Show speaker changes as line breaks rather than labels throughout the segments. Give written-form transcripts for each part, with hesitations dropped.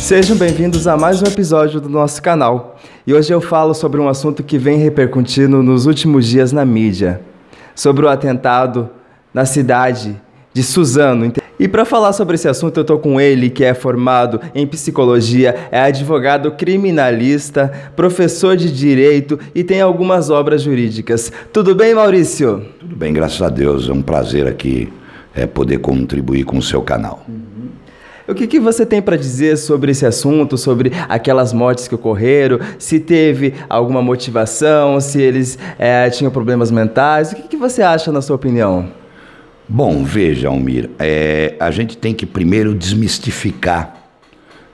Sejam bem-vindos a mais um episódio do nosso canal. E hoje eu falo sobre um assunto que vem repercutindo nos últimos dias na mídia, sobre o atentado na cidade de Suzano. E para falar sobre esse assunto eu estou com ele, que é formado em psicologia, é advogado criminalista, professor de direito e tem algumas obras jurídicas. Tudo bem, Maurício?
Tudo bem, graças a Deus. É um prazer aqui poder contribuir com o seu canal.
O que você tem para dizer sobre esse assunto, sobre aquelas mortes que ocorreram, se teve alguma motivação, se eles tinham problemas mentais? O que você acha, na sua opinião?
Bom, veja, Almir, a gente tem que primeiro desmistificar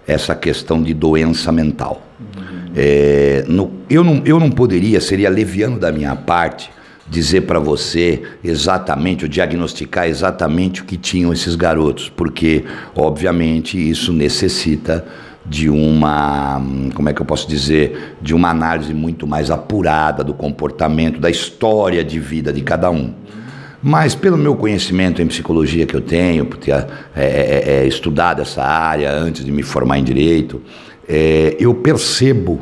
essa questão de doença mental. Eu não poderia, seria leviano da minha parte, dizer para você exatamente, ou diagnosticar exatamente o que tinham esses garotos, porque, obviamente, isso necessita de uma, como é que eu posso dizer, de uma análise muito mais apurada do comportamento, da história de vida de cada um. Mas pelo meu conhecimento em psicologia que eu tenho, por ter estudado essa área antes de me formar em direito, eu percebo,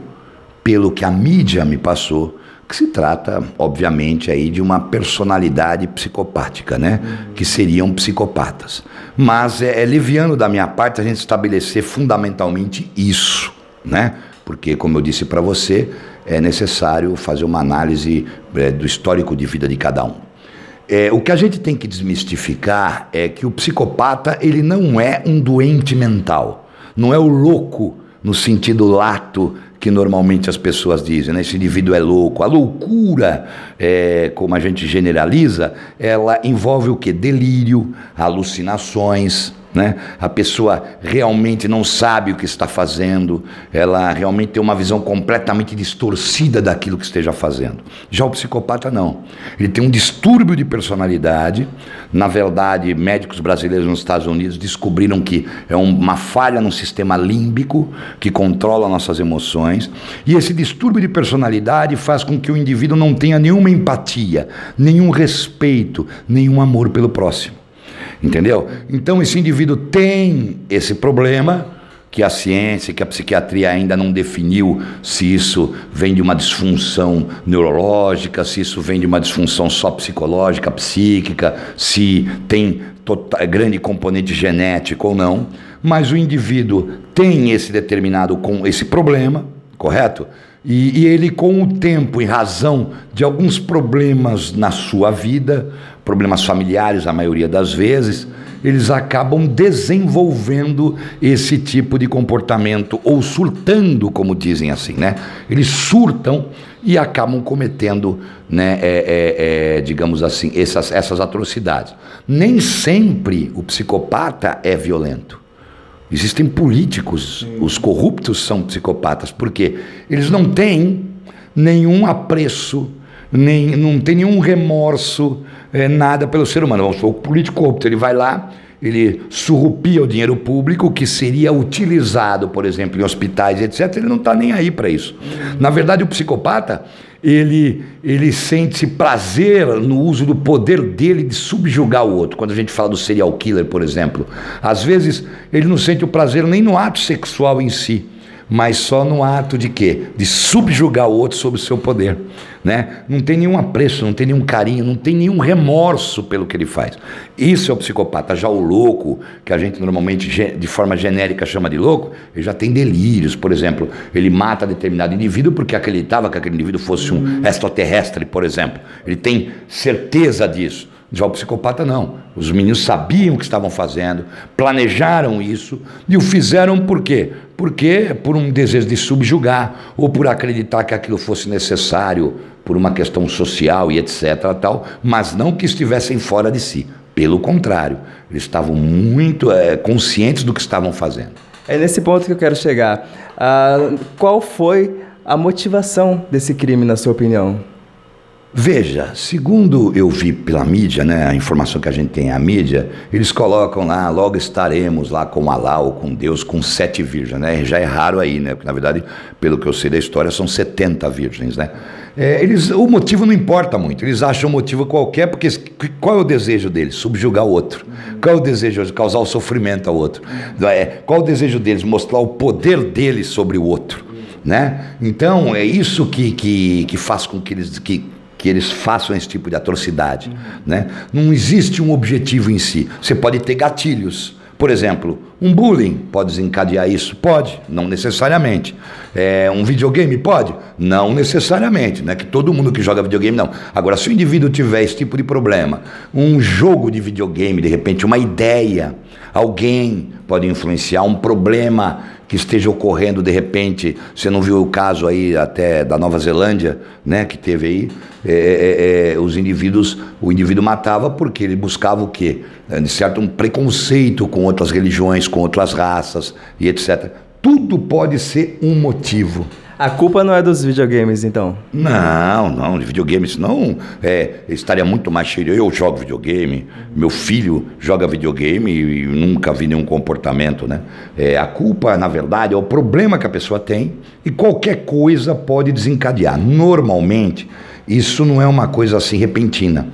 pelo que a mídia me passou, que se trata, obviamente, aí de uma personalidade psicopática, né? Que seriam psicopatas. Mas é leviano da minha parte a gente estabelecer fundamentalmente isso, né? Porque, como eu disse para você, é necessário fazer uma análise do histórico de vida de cada um. O que a gente tem que desmistificar é que o psicopata, ele não é um doente mental, não é o louco no sentido lato que normalmente as pessoas dizem, né? Esse indivíduo é louco. A loucura, como a gente generaliza, ela envolve o quê? Delírio, alucinações, né? A pessoa realmente não sabe o que está fazendo, ela realmente tem uma visão completamente distorcida daquilo que esteja fazendo. Já o psicopata não, ele tem um distúrbio de personalidade. Na verdade, médicos brasileiros nos Estados Unidos descobriram que é uma falha no sistema límbico que controla nossas emoções, e esse distúrbio de personalidade faz com que o indivíduo não tenha nenhuma empatia, nenhum respeito, nenhum amor pelo próximo. Entendeu? Então esse indivíduo tem esse problema que a ciência, que a psiquiatria ainda não definiu, se isso vem de uma disfunção neurológica, se isso vem de uma disfunção só psicológica, psíquica, se tem grande componente genético ou não, mas o indivíduo tem esse determinado, com esse problema, correto? E ele, com o tempo, em razão de alguns problemas na sua vida, problemas familiares, a maioria das vezes, eles acabam desenvolvendo esse tipo de comportamento, ou surtando, como dizem assim, né? Eles surtam e acabam cometendo, né, digamos assim, essas atrocidades. Nem sempre o psicopata é violento. Existem políticos, os corruptos são psicopatas, porque eles não têm nenhum apreço, não tem nenhum remorso, nada pelo ser humano. Vamos supor, o político corrupto, ele vai lá, ele surrupia o dinheiro público que seria utilizado, por exemplo, em hospitais, etc. Ele não está nem aí para isso. Na verdade, o psicopata, ele sente prazer no uso do poder dele de subjugar o outro. Quando a gente fala do serial killer, por exemplo, às vezes ele não sente o prazer nem no ato sexual em si, mas só no ato de quê? De subjugar o outro sob o seu poder, né? Não tem nenhum apreço, não tem nenhum carinho, não tem nenhum remorso pelo que ele faz. Isso é o psicopata. Já o louco, que a gente normalmente de forma genérica chama de louco, ele já tem delírios. Por exemplo, ele mata determinado indivíduo porque acreditava que aquele indivíduo fosse um extraterrestre, por exemplo. Ele tem certeza disso. Já o psicopata não. Os meninos sabiam o que estavam fazendo, planejaram isso e o fizeram por quê? Porque por um desejo de subjugar ou por acreditar que aquilo fosse necessário por uma questão social e etc. tal, mas não que estivessem fora de si. Pelo contrário, eles estavam muito conscientes do que estavam fazendo.
É nesse ponto que eu quero chegar. Qual foi a motivação desse crime, na sua opinião?
Veja, segundo eu vi pela mídia, né, a informação que a gente tem é a mídia, eles colocam lá, logo estaremos lá com Alá ou com Deus, com 7 virgens, né? Já é raro aí, né? Porque na verdade, pelo que eu sei da história, são 70 virgens, né? O motivo não importa muito, eles acham um motivo qualquer, porque qual é o desejo deles? Subjugar o outro. Qual é o desejo de causar o sofrimento ao outro? Qual é o desejo deles? Mostrar o poder deles sobre o outro, né? Então, é isso que faz com que eles façam esse tipo de atrocidade, né? Não existe um objetivo em si. Você pode ter gatilhos. Por exemplo, um bullying pode desencadear isso? Pode, não necessariamente. Um videogame pode? Não necessariamente, né? Que todo mundo que joga videogame, não. Agora, se o indivíduo tiver esse tipo de problema, um jogo de videogame, de repente, uma ideia, alguém pode influenciar, um problema que esteja ocorrendo, de repente, você não viu o caso aí até da Nova Zelândia, né, que teve aí, o indivíduo matava porque ele buscava o quê? De certo, um preconceito com outras religiões, com outras raças e etc. Tudo pode ser um motivo.
A culpa não é dos videogames, então?
Não, de videogame, senão estaria muito mais cheio. Eu jogo videogame, meu filho joga videogame e nunca vi nenhum comportamento, né? A culpa, na verdade, é o problema que a pessoa tem e qualquer coisa pode desencadear. Normalmente, isso não é uma coisa assim repentina.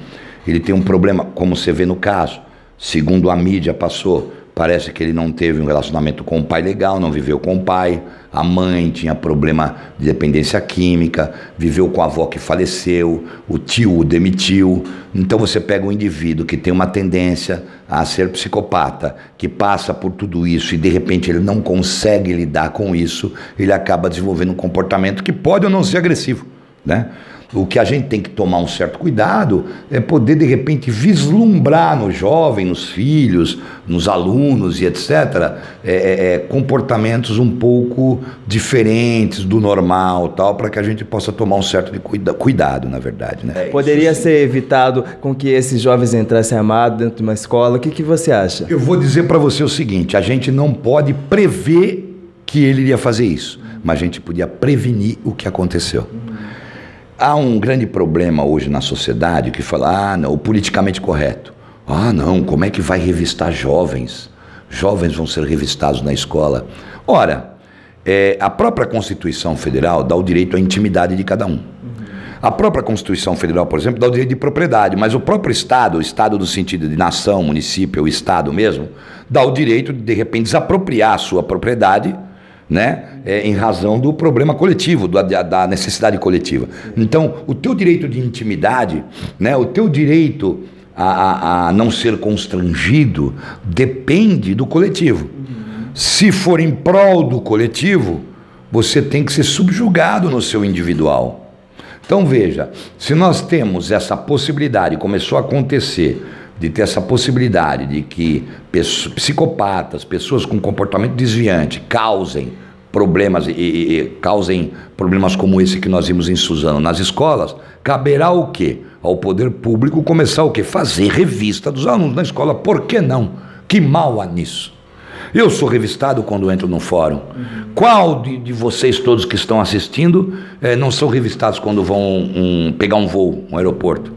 Ele tem um problema, como você vê no caso, segundo a mídia passou. Parece que ele não teve um relacionamento com o pai legal, não viveu com o pai. A mãe tinha problema de dependência química, viveu com a avó que faleceu, o tio o demitiu. Então você pega um indivíduo que tem uma tendência a ser psicopata, que passa por tudo isso e de repente ele não consegue lidar com isso, ele acaba desenvolvendo um comportamento que pode ou não ser agressivo, né? O que a gente tem que tomar um certo cuidado é poder, de repente, vislumbrar no jovem, nos filhos, nos alunos e etc., comportamentos um pouco diferentes do normal, tal, para que a gente possa tomar um certo cuidado, na verdade, né?
Poderia ser evitado com que esses jovens entrassem armados dentro de uma escola? O que você acha?
Eu vou dizer para você o seguinte, a gente não pode prever que ele iria fazer isso, mas a gente podia prevenir o que aconteceu. Há um grande problema hoje na sociedade que fala, não, o politicamente correto. Não, como é que vai revistar jovens? Jovens vão ser revistados na escola. Ora, a própria Constituição Federal dá o direito à intimidade de cada um. A própria Constituição Federal, por exemplo, dá o direito de propriedade, mas o próprio Estado, o Estado do sentido de nação, município, o Estado mesmo, dá o direito de repente, desapropriar a sua propriedade, né? Em razão do problema coletivo, da necessidade coletiva. Então, o teu direito de intimidade, né? O teu direito a não ser constrangido depende do coletivo. Se for em prol do coletivo, você tem que ser subjugado no seu individual. Então veja, se nós temos essa possibilidade, começou a acontecer, de ter essa possibilidade de que psicopatas, pessoas com comportamento desviante, causem problemas causem problemas como esse que nós vimos em Suzano nas escolas, caberá o quê? Ao poder público começar o quê? Fazer revista dos alunos na escola. Por que não? Que mal há nisso? Eu sou revistado quando entro no fórum. Qual de vocês todos que estão assistindo não são revistados quando vão pegar um voo, um aeroporto?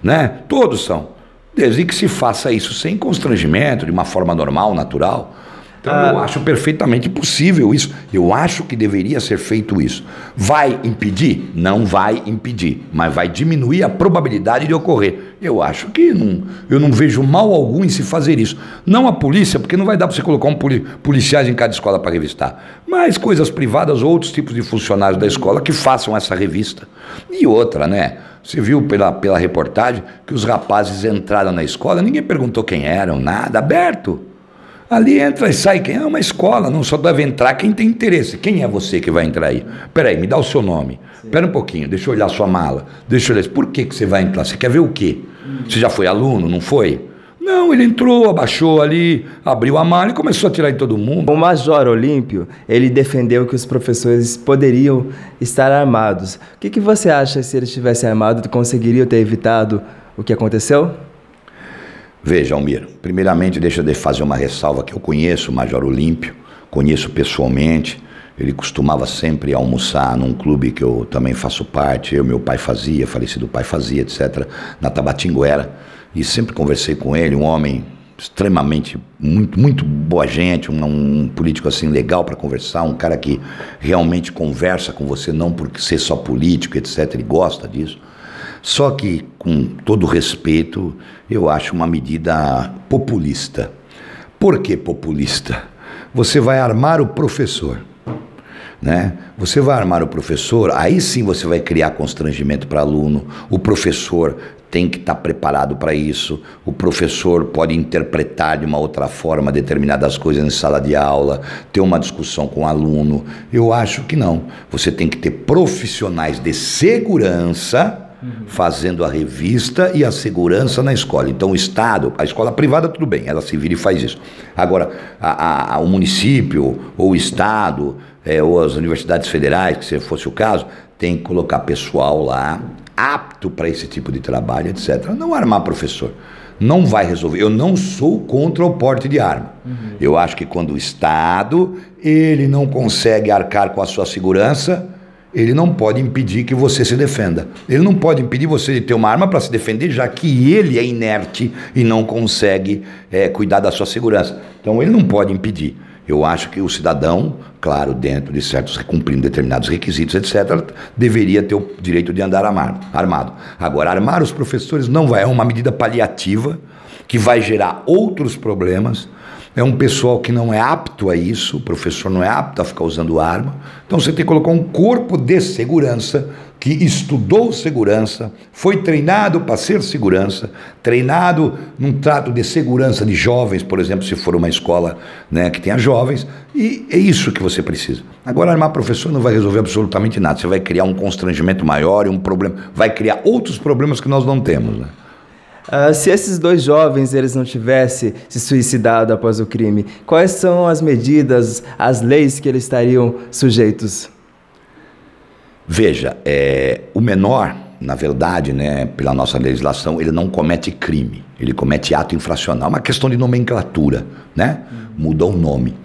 Né? Todos são. Desde que se faça isso sem constrangimento, de uma forma normal, natural. Então eu acho perfeitamente possível isso. Eu acho que deveria ser feito isso. Vai impedir? Não vai impedir, mas vai diminuir a probabilidade de ocorrer. Eu acho que eu não vejo mal algum em se fazer isso. Não a polícia, porque não vai dar para você colocar policiais em cada escola para revistar, mas coisas privadas ou outros tipos de funcionários da escola que façam essa revista. E outra, né? Você viu pela reportagem que os rapazes entraram na escola, ninguém perguntou quem eram, nada, aberto. Ali entra e sai quem é uma escola, não só deve entrar quem tem interesse. Quem é você que vai entrar aí? Peraí, me dá o seu nome. Espera um pouquinho, deixa eu olhar a sua mala. Deixa eu olhar, por que você vai entrar? Você quer ver o quê? Você já foi aluno, não foi? Não, ele entrou, abaixou ali, abriu a mala e começou a tirar em todo mundo.
O Major Olímpio, ele defendeu que os professores poderiam estar armados. O que você acha, se eles estivessem armados, conseguiriam ter evitado o que aconteceu?
Veja, Almir, primeiramente deixa eu fazer uma ressalva que eu conheço o Major Olímpio, conheço pessoalmente, Ele costumava sempre almoçar num clube que eu também faço parte, meu pai fazia, falecido pai fazia, etc., na Tabatinguera. E sempre conversei com ele, um homem extremamente, muito boa gente, um político assim legal para conversar, um cara que realmente conversa com você, não por ser só político, etc., ele gosta disso. Só que, com todo respeito, eu acho uma medida populista. Por que populista? Você vai armar o professor, né? Você vai armar o professor, aí sim você vai criar constrangimento para aluno, o professor tem que estar preparado para isso, o professor pode interpretar de uma outra forma determinadas coisas em sala de aula, ter uma discussão com o aluno. Eu acho que não. Você tem que ter profissionais de segurança fazendo a revista e a segurança na escola. Então o Estado, a escola privada tudo bem, ela se vira e faz isso. Agora, o município ou o Estado, ou as universidades federais, que se fosse o caso, tem que colocar pessoal lá apto para esse tipo de trabalho, etc. Não armar professor. Não vai resolver. Eu não sou contra o porte de arma. Eu acho que quando o Estado, ele não consegue arcar com a sua segurança, ele não pode impedir que você se defenda. Ele não pode impedir você de ter uma arma para se defender, já que ele é inerte e não consegue cuidar da sua segurança. Então ele não pode impedir. Eu acho que o cidadão, claro, dentro de certos, cumprindo determinados requisitos, etc., deveria ter o direito de andar armado. Agora, armar os professores não vai, é uma medida paliativa que vai gerar outros problemas. É um pessoal que não é apto a isso, o professor não é apto a ficar usando arma. Então você tem que colocar um corpo de segurança que estudou segurança, foi treinado para ser segurança, treinado num trato de segurança de jovens, por exemplo, se for uma escola, né, que tenha jovens, e é isso que você precisa. Agora, armar professor não vai resolver absolutamente nada, você vai criar um constrangimento maior e um problema, vai criar outros problemas que nós não temos, né?
Se esses dois jovens eles não tivessem se suicidado após o crime, quais são as medidas, as leis que eles estariam sujeitos?
Veja, o menor, na verdade, né, pela nossa legislação, ele não comete crime, ele comete ato infracional, uma questão de nomenclatura, né? Muda o nome.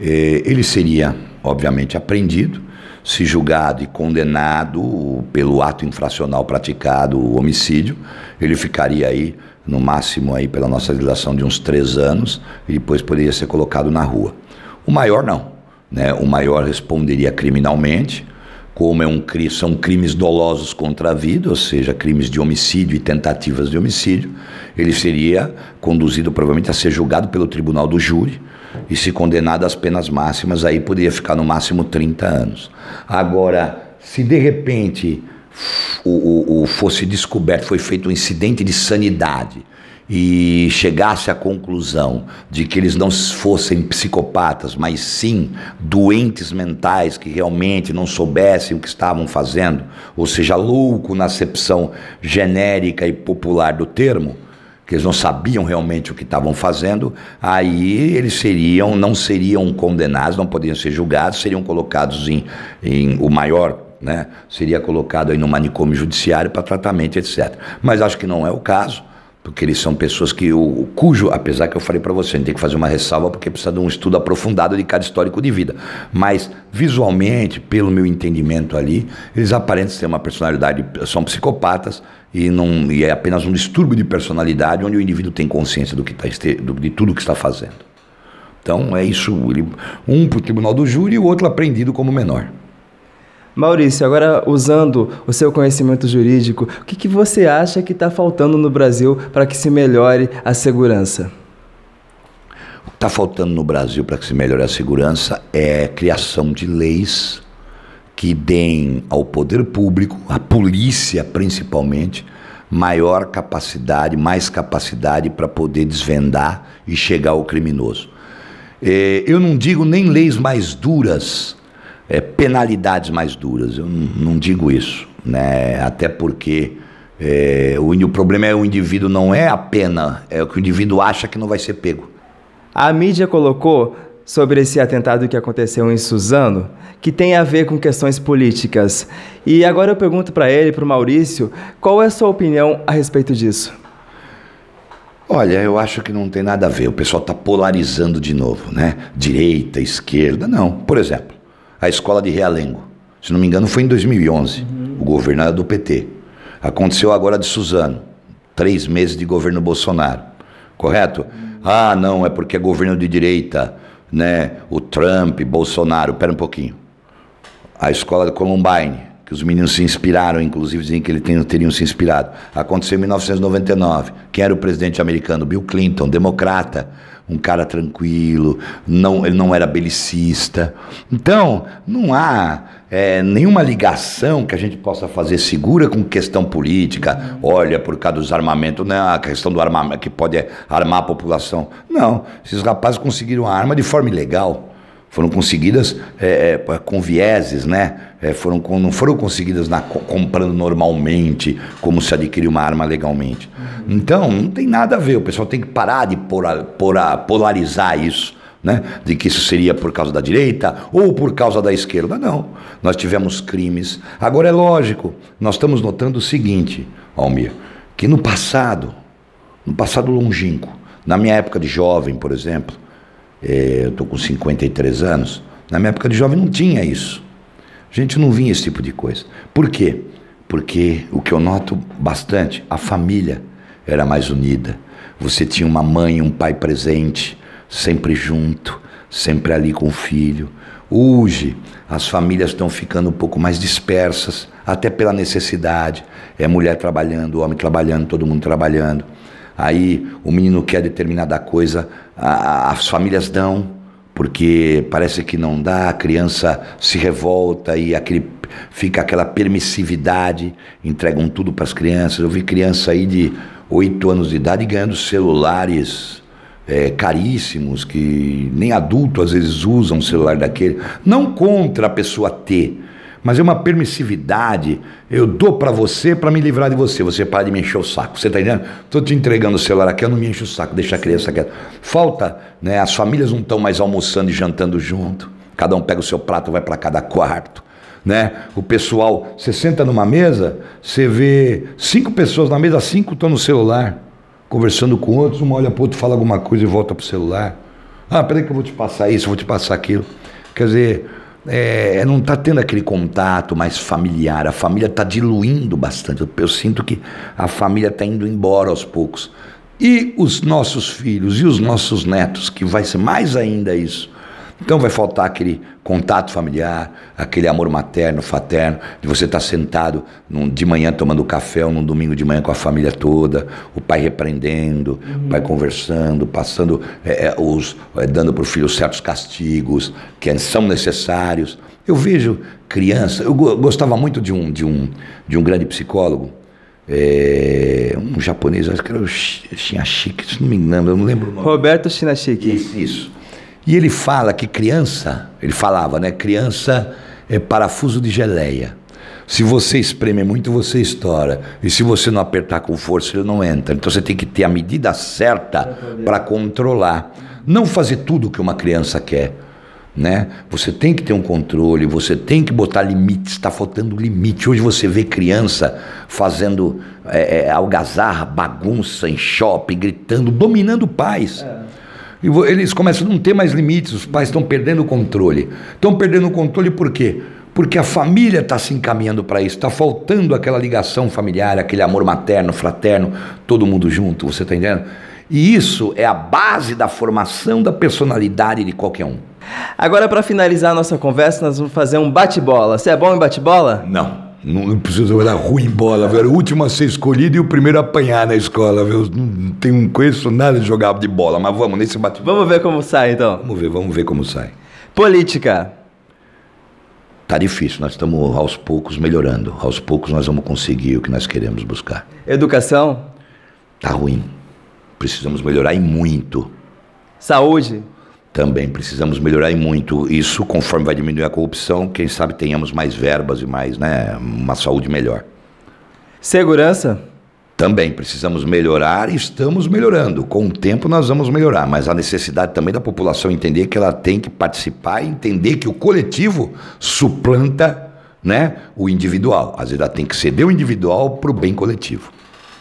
Ele seria, obviamente, apreendido, se julgado e condenado pelo ato infracional praticado, o homicídio, ele ficaria aí, no máximo, aí, pela nossa legislação, de uns 3 anos, e depois poderia ser colocado na rua. O maior não, né? O maior responderia criminalmente, como são crimes dolosos contra a vida, ou seja, crimes de homicídio e tentativas de homicídio, ele seria conduzido provavelmente a ser julgado pelo tribunal do júri, e se condenado às penas máximas, aí poderia ficar no máximo 30 anos. Agora, se de repente fosse descoberto, foi feito um incidente de sanidade e chegasse à conclusão de que eles não fossem psicopatas, mas sim doentes mentais que realmente não soubessem o que estavam fazendo, ou seja, louco na acepção genérica e popular do termo, que eles não sabiam realmente o que estavam fazendo, aí eles não seriam condenados, não poderiam ser julgados, seriam colocados em o maior, né, seria colocado aí no manicômio judiciário para tratamento, etc. Mas acho que não é o caso, porque eles são pessoas apesar que eu falei para você, a gente tem que fazer uma ressalva porque precisa de um estudo aprofundado de cada histórico de vida, mas visualmente, pelo meu entendimento ali, eles aparentam ter uma personalidade, são psicopatas e é apenas um distúrbio de personalidade onde o indivíduo tem consciência de tudo que está fazendo. Então é isso, um para o tribunal do júri e o outro apreendido como menor.
Maurício, agora usando o seu conhecimento jurídico, o que você acha que está faltando no Brasil para que se melhore a segurança?
O que está faltando no Brasil para que se melhore a segurança é a criação de leis que deem ao poder público, à polícia principalmente, maior capacidade, mais capacidade para poder desvendar e chegar ao criminoso. Eu não digo nem leis mais duras, penalidades mais duras, eu não digo isso, né? Até porque o problema é o indivíduo, não é a pena, é o que o indivíduo acha que não vai ser pego.
A mídia colocou sobre esse atentado que aconteceu em Suzano, que tem a ver com questões políticas. E agora eu pergunto para ele, para o Maurício, qual é a sua opinião a respeito disso?
Olha, eu acho que não tem nada a ver, o pessoal está polarizando de novo, né? Direita, esquerda, não. Por exemplo, A escola de Realengo. Se não me engano, foi em 2011. O governo era do PT. Aconteceu agora de Suzano. 3 meses de governo Bolsonaro. Correto? Ah, não, é porque é governo de direita, né? O Trump, Bolsonaro. Pera um pouquinho. A escola de Columbine, que os meninos se inspiraram, inclusive dizem que eles teriam se inspirado. Aconteceu em 1999. Quem era o presidente americano? Bill Clinton, democrata. Um cara tranquilo, ele não era belicista. Então, não há nenhuma ligação que a gente possa fazer segura com questão política. Olha, por causa dos armamentos, não é a questão do armamento que pode armar a população. Não, esses rapazes conseguiram a arma de forma ilegal. Foram conseguidas com vieses, né? Não foram conseguidas comprando normalmente, como se adquirir uma arma legalmente. Então, não tem nada a ver. O pessoal tem que parar de polarizar isso, né? De que isso seria por causa da direita ou por causa da esquerda. Não. Nós tivemos crimes. Agora, é lógico, nós estamos notando o seguinte, Almir, que no passado longínquo, na minha época de jovem, por exemplo, eu estou com 53 anos, na minha época de jovem não tinha isso. A gente não vinha esse tipo de coisa. Por quê? Porque o que eu noto bastante, a família era mais unida. Você tinha uma mãe e um pai presente, sempre junto, sempre ali com o filho. Hoje, as famílias estão ficando um pouco mais dispersas, até pela necessidade. É mulher trabalhando, homem trabalhando, todo mundo trabalhando. Aí o menino quer determinada coisa, as famílias dão, porque parece que não dá, a criança se revolta e fica aquela permissividade, entregam tudo para as crianças. Eu vi criança aí de 8 anos de idade ganhando celulares caríssimos, que nem adulto às vezes usa um celular daquele. Não contra a pessoa ter, mas é uma permissividade. Eu dou para você para me livrar de você. Você para de me encher o saco. Você tá entendendo? Estou te entregando o celular aqui, eu não me encho o saco. Deixa a criança quieta. Falta, né? As famílias não estão mais almoçando e jantando junto. Cada um pega o seu prato, vai para cada quarto, né? O pessoal, você senta numa mesa, você vê 5 pessoas na mesa, 5 estão no celular, conversando com outros. Uma olha para o outro, fala alguma coisa e volta pro celular. Ah, peraí que eu vou te passar isso, eu vou te passar aquilo. Quer dizer, não está tendo aquele contato mais familiar. A família está diluindo bastante. Eu sinto que a família está indo embora aos poucos. E os nossos filhos e os nossos netos, que vai ser mais ainda isso. Então vai faltar aquele contato familiar, aquele amor materno, fraterno, de você estar sentado de manhã tomando café ou num domingo de manhã com a família toda, o pai repreendendo, o pai conversando, passando, dando para o filho certos castigos que são necessários. Eu vejo criança, eu gostava muito de um grande psicólogo, um japonês, acho que era o Shinashiki, se não me engano, eu não lembro o nome.
Roberto Shinashiki.
Isso. E ele fala que ele falava, né? Criança é parafuso de geleia. Se você espreme muito, você estoura. E se você não apertar com força, ele não entra. Então você tem que ter a medida certa para controlar. Não fazer tudo o que uma criança quer, né? Você tem que ter um controle, você tem que botar limites. Está faltando limite. Hoje você vê criança fazendo algazarra, bagunça em shopping, gritando, dominando pais. E eles começam a não ter mais limites, os pais estão perdendo o controle. Estão perdendo o controle por quê? Porque a família está se encaminhando para isso, está faltando aquela ligação familiar, aquele amor materno, fraterno, todo mundo junto, você está entendendo? E isso é a base da formação da personalidade de qualquer um.
Agora, para finalizar a nossa conversa, nós vamos fazer um bate-bola. Você é bom em bate-bola?
Não preciso olhar ruim em bola, velho. O último a ser escolhido e o primeiro a apanhar na escola, velho. Não conheço nada de jogar de bola, mas vamos nesse bate-bola.
Vamos ver como sai, então.
Vamos ver como sai.
Política.
Tá difícil, nós estamos aos poucos melhorando. Aos poucos nós vamos conseguir o que nós queremos buscar.
Educação.
Tá ruim. Precisamos melhorar e muito.
Saúde.
Também precisamos melhorar e muito. Isso, conforme vai diminuir a corrupção, quem sabe tenhamos mais verbas e mais, né, uma saúde melhor.
Segurança?
Também precisamos melhorar e estamos melhorando. Com o tempo nós vamos melhorar, mas a necessidade também da população entender que ela tem que participar e entender que o coletivo suplanta, né, o individual. Às vezes ela tem que ceder o individual para o bem coletivo.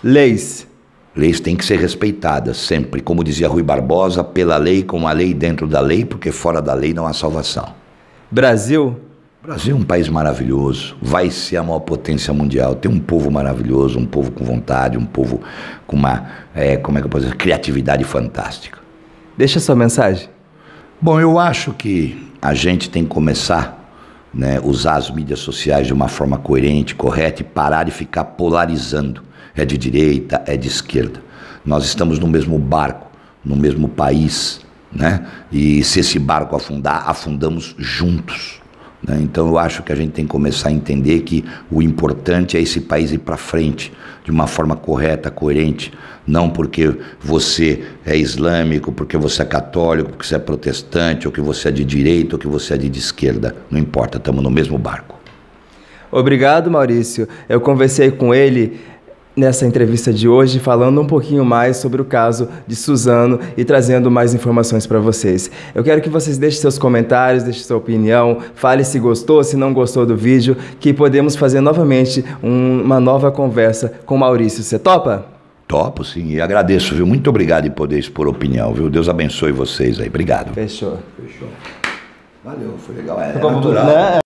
Leis.
Leis têm que ser respeitadas sempre, como dizia Rui Barbosa, pela lei, com a lei dentro da lei, porque fora da lei não há salvação.
Brasil.
O Brasil é um país maravilhoso, vai ser a maior potência mundial, tem um povo maravilhoso, um povo com vontade, um povo com uma, como é que eu posso dizer, criatividade fantástica.
Deixa sua mensagem.
Bom, eu acho que a gente tem que começar, né, usar as mídias sociais de uma forma coerente, correta e parar de ficar polarizando. É de direita, é de esquerda. Nós estamos no mesmo barco, no mesmo país, né? E se esse barco afundar, afundamos juntos. Então eu acho que a gente tem que começar a entender que o importante é esse país ir para frente de uma forma correta, coerente, não porque você é islâmico, porque você é católico, porque você é protestante, ou que você é de direita, ou que você é de esquerda, não importa, estamos no mesmo barco.
Obrigado, Maurício. Eu conversei com ele nessa entrevista de hoje, falando um pouquinho mais sobre o caso de Suzano e trazendo mais informações para vocês. Eu quero que vocês deixem seus comentários, deixem sua opinião, fale se gostou, se não gostou do vídeo, que podemos fazer novamente uma nova conversa com o Maurício. Você topa?
Topo, sim, e agradeço, viu? Muito obrigado em poder expor opinião, viu? Deus abençoe vocês aí. Obrigado.
Fechou.
Valeu, foi legal. É natural.